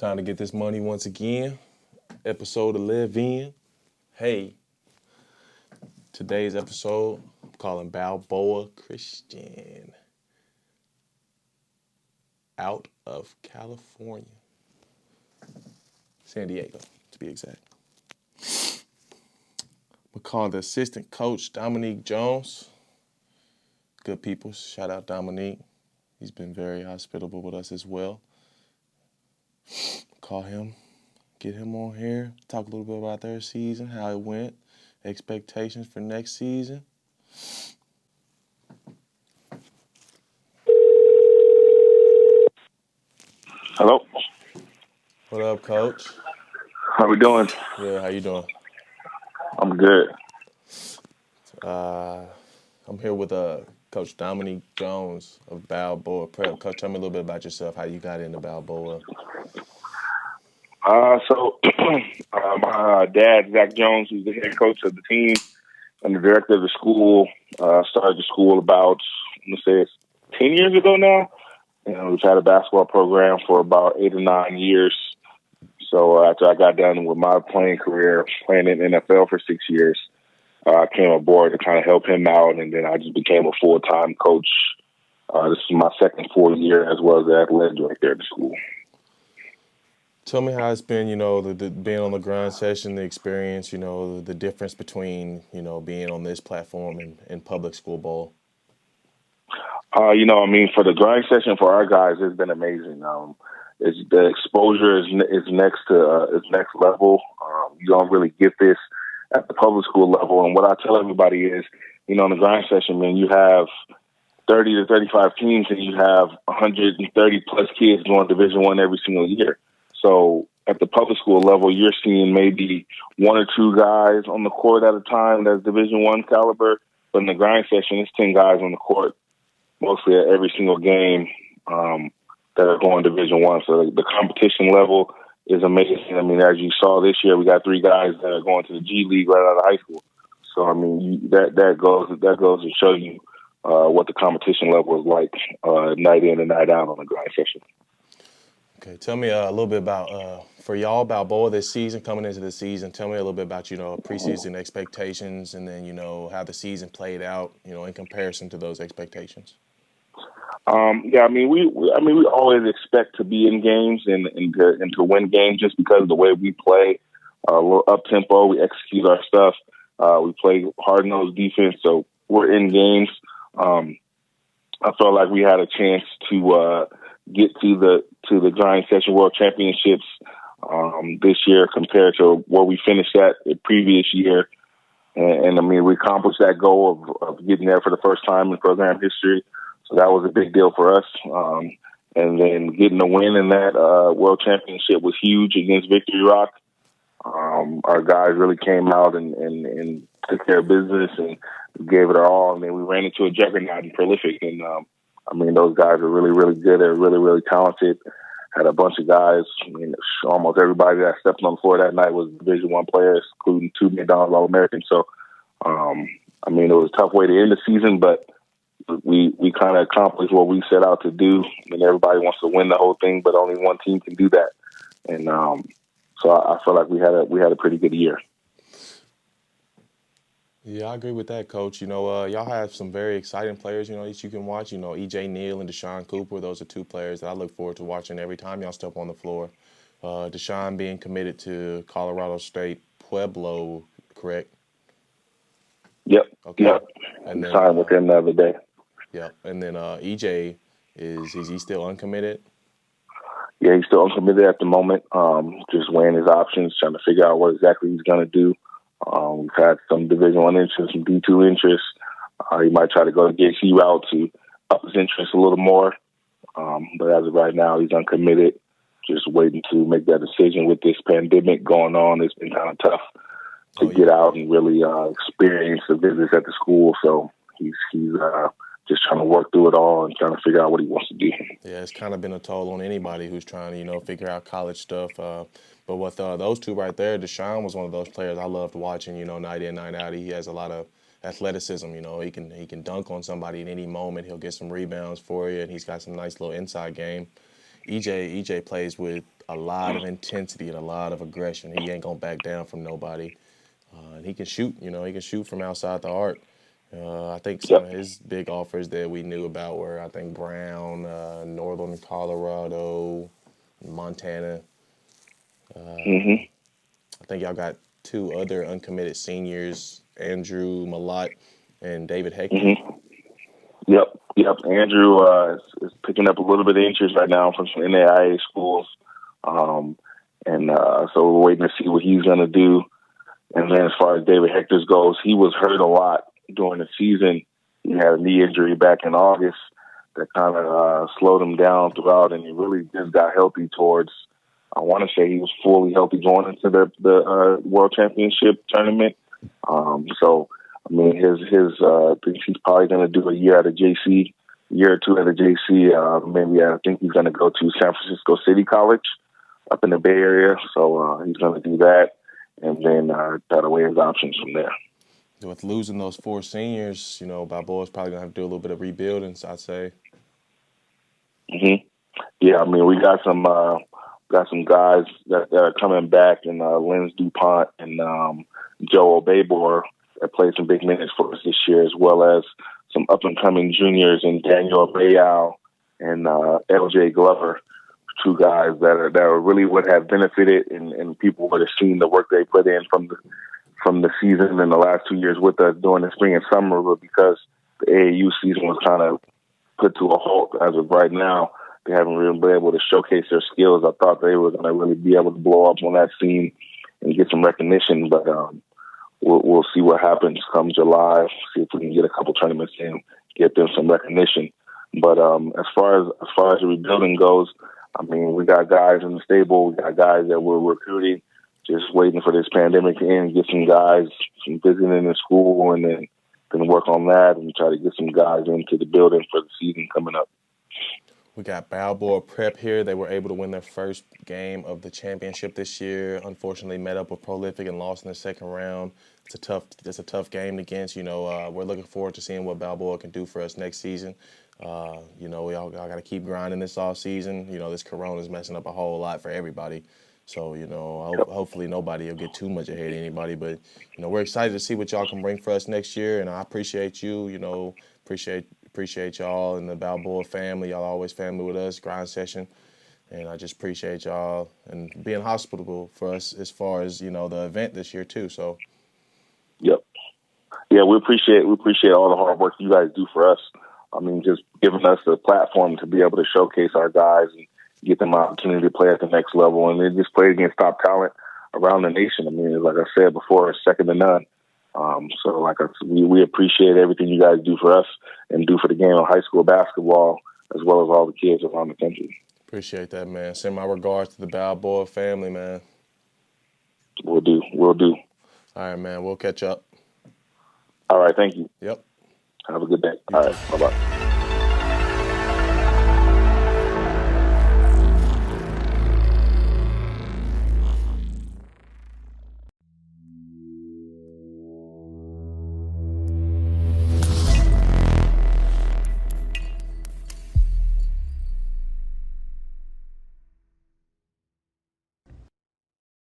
Time to get this money once again. Episode to live in. Hey, today's episode, I'm calling Balboa Christian. Out of California. San Diego, to be exact. We call the assistant coach, Dominique Jones. Good people. Shout out Dominique. He's been very hospitable with us as well. Call him, get him on here, talk a little bit about their season, how it went, expectations for next season. Hello. What up, Coach? How we doing? Good. How you doing? I'm good. I'm here with Coach Dominique Jones of Balboa Prep. Coach, tell me a little bit about yourself, how you got into Balboa. My dad, Zach Jones, who's the head coach of the team and the director of the school, started the school about, let's say it's 10 years ago now. And we've had a basketball program for about 8 or 9 years. So after I got done with my playing career, playing in the NFL for 6 years, I came aboard to kind of help him out, and then I just became a full-time coach. This is my second full year as well as the athletic director at the school. Tell me how it's been, the being on the Grind Session, the experience, the difference between, being on this platform and public school ball. For the Grind Session for our guys, it's been amazing. The exposure is next level. You don't really get this at the public school level. And what I tell everybody is, in the Grind Session, man, you have 30 to 35 teams, and you have 130 plus kids going Division I every single year. So at the public school level, you're seeing maybe one or two guys on the court at a time that's Division I caliber. But in the Grind Session, it's 10 guys on the court, mostly at every single game that are going Division I. So the competition level is amazing. I mean, as you saw this year, we got 3 guys that are going to the G League right out of high school. So I mean, that goes to show you what the competition level is like night in and night out on the Grind Session. Okay, tell me a little bit about, for y'all, Balboa this season, coming into the season, tell me a little bit about, preseason expectations and then, how the season played out, in comparison to those expectations. We always expect to be in games and to win games just because of the way we play. A little up-tempo, we execute our stuff. We play hard-nosed defense, so we're in games. I felt like we had a chance to get to the Grind Session World Championships this year compared to where we finished at the previous year. And we accomplished that goal of getting there for the first time in program history. So that was a big deal for us. And then getting a win in that World Championship was huge against Victory Rock. Our guys really came out and took care of business and gave it our all. And then we ran into a juggernaut in Prolific. And, those guys are really, really good. They're really, really talented. Had a bunch of guys. Almost everybody that stepped on the floor that night was Division I players, including 2 McDonald's All-Americans. So, it was a tough way to end the season, but we kind of accomplished what we set out to do. Everybody wants to win the whole thing, but only one team can do that. And so I feel like we had a pretty good year. Yeah, I agree with that, Coach. Y'all have some very exciting players, that you can watch. E.J. Neal and Deshaun Cooper, those are 2 players that I look forward to watching every time y'all step on the floor. Deshaun being committed to Colorado State Pueblo, correct? Yep. Okay. Yep. And then signed with him the other day. Yep. And then EJ, is he still uncommitted? Yeah, he's still uncommitted at the moment. Just weighing his options, trying to figure out what exactly he's going to do. We've had some Division I interest, some D2 interest. He might try to go the JC route to up his interest a little more. But as of right now, he's uncommitted. Just waiting to make that decision with this pandemic going on. It's been kind of tough to get out and really experience the business at the school. So he's just trying to work through it all and trying to figure out what he wants to do. Yeah, it's kind of been a toll on anybody who's trying to, figure out college stuff. But with those 2 right there, Deshaun was one of those players I loved watching, night in, night out. He has a lot of athleticism, he can dunk on somebody at any moment. He'll get some rebounds for you, and he's got some nice little inside game. EJ plays with a lot of intensity and a lot of aggression. He ain't gonna back down from nobody, and he can shoot. You know, he can shoot from outside the arc. I think some Yep. of his big offers that we knew about were, I think, Brown, Northern Colorado, Montana. Hmm. I think y'all got two other uncommitted seniors, Andrew Malott and David Hector. Hmm. Yep. Yep. Andrew is picking up a little bit of interest right now from some NAIA schools, um, and so we're waiting to see what he's going to do. And then as far as David Hector's goes, he was hurt a lot during the season. He had a knee injury back in August that kind of slowed him down throughout, and he really just got healthy towards. I want to say he was fully healthy going into the World Championship tournament. So I mean, I think he's probably going to do a year at a JC, year or two at a JC. Maybe I think he's going to go to San Francisco City College up in the Bay Area. So he's going to do that, and then try to weigh his options from there. With losing those four seniors, you know, Balboa's probably gonna have to do a little bit of rebuilding. So I'd say. Hmm. Yeah, I mean, we got some guys that are coming back, and Lens DuPont and Joe Obabor that played some big minutes for us this year, as well as some up and coming juniors and Daniel Bayal and LJ Glover, two guys that are really would have benefited, and people would have seen the work they put in from the season in the last 2 years with us during the spring and summer, but because the AAU season was kind of put to a halt as of right now, they haven't really been able to showcase their skills. I thought they were going to really be able to blow up on that scene and get some recognition, but we'll see what happens come July. See if we can get a couple tournaments in, get them some recognition. But as far as the rebuilding goes, I mean, we got guys in the stable, we got guys that we're recruiting, just waiting for this pandemic to end, get some guys some visiting in the school, and then work on that and try to get some guys into the building for the season coming up. We got Balboa Prep here. They were able to win their first game of the championship this year. Unfortunately, met up with Prolific and lost in the second round. It's a tough game against. You know, we're looking forward to seeing what Balboa can do for us next season. You know, we all got to keep grinding this off season. You know, this corona is messing up a whole lot for everybody. So, you know, hopefully nobody will get too much ahead of anybody. But, you know, we're excited to see what y'all can bring for us next year. And I appreciate you, you know, appreciate y'all and the Balboa family. Y'all always family with us, Grind Session. And I just appreciate y'all and being hospitable for us as far as, you know, the event this year too. So. Yep. Yeah, we appreciate all the hard work you guys do for us. I mean, just giving us the platform to be able to showcase our guys and get them an opportunity to play at the next level, and then just play against top talent around the nation. I mean, like I said before, it's second to none. So, we appreciate everything you guys do for us and do for the game of high school basketball, as well as all the kids around the country. Appreciate that, man. Send my regards to the Balboa family, man. We'll do. We'll do. All right, man. We'll catch up. All right. Thank you. Yep. Have a good day. You All too. right. Bye-bye.